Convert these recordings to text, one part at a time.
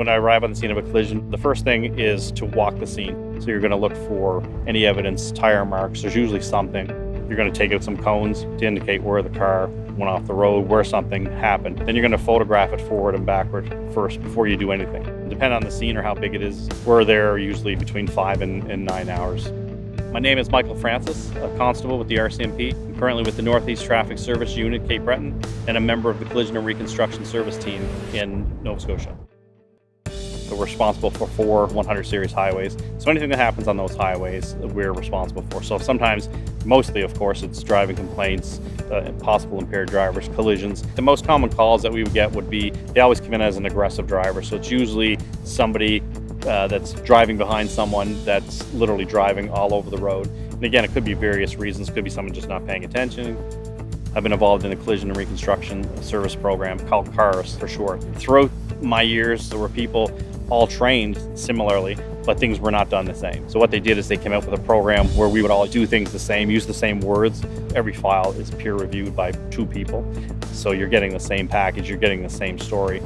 When I arrive on the scene of a collision, the first thing is to walk the scene. So you're going to look for any evidence, tire marks, there's usually something. You're going to take out some cones to indicate where the car went off the road, where something happened. Then you're going to photograph it forward and backward first before you do anything. Depending on the scene or how big it is, we're there usually between 5 and 9 hours. My name is Michael Francis, a constable with the RCMP. I'm currently with the Northeast Traffic Service Unit, Cape Breton, and a member of the Collision and Reconstruction Service Team in Nova Scotia. So we're responsible for 4 100 series highways. So anything that happens on those highways, we're responsible for. So sometimes, mostly of course, it's driving complaints, possible impaired drivers, collisions. The most common calls that we would get would be, they always come in as an aggressive driver. So it's usually somebody that's driving behind someone that's literally driving all over the road. And again, it could be various reasons. It could be someone just not paying attention. I've been involved in the Collision and Reconstruction Service program, called CARS for short. Throughout my years, there were people all trained similarly, but things were not done the same. So what they did is they came out with a program where we would all do things the same, use the same words. Every file is peer reviewed by 2 people. So you're getting the same package, you're getting the same story,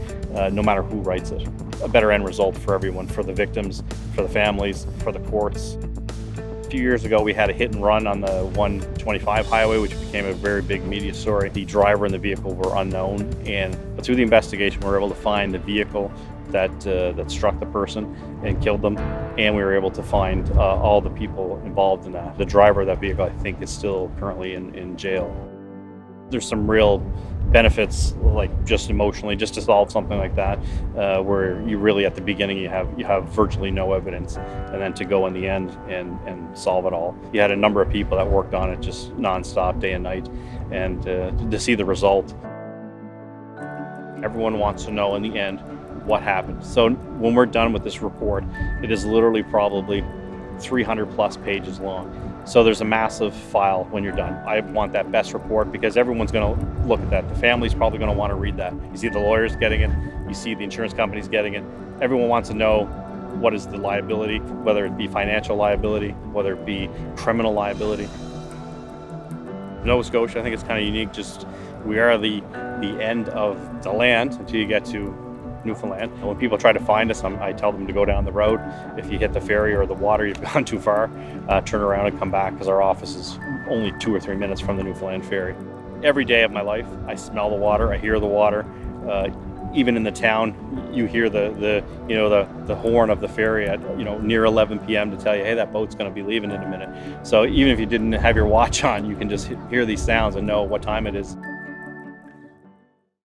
no matter who writes it. A better end result for everyone, for the victims, for the families, for the courts. A few years ago, we had a hit and run on the 125 highway, which became a very big media story. The driver and the vehicle were unknown, but through the investigation, we were able to find the vehicle that struck the person and killed them, and we were able to find all the people involved in that. The driver of that vehicle, I think, is still currently in jail. There's some real benefits, like just emotionally, just to solve something like that, where you really at the beginning you have virtually no evidence, and then to go in the end and solve it all. You had a number of people that worked on it just nonstop, day and night, and to see the result. Everyone wants to know in the end what happened. So when we're done with this report, it is literally probably 300 plus pages long. So there's a massive file when you're done. I want that best report because everyone's going to look at that. The family's probably going to want to read that. You see the lawyers getting it, you see the insurance companies getting it. Everyone wants to know what is the liability, whether it be financial liability, whether it be criminal liability. Nova Scotia, I think it's kind of unique. Just we are the end of the land until you get to Newfoundland. And when people try to find us, I tell them to go down the road. If you hit the ferry or the water, you've gone too far, turn around and come back, because our office is only 2 or 3 minutes from the Newfoundland ferry. Every day of my life, I smell the water, I hear the water. Even in the town, you hear the horn of the ferry at near 11 p.m. to tell you, hey, that boat's going to be leaving in a minute. So even if you didn't have your watch on, you can just hear these sounds and know what time it is.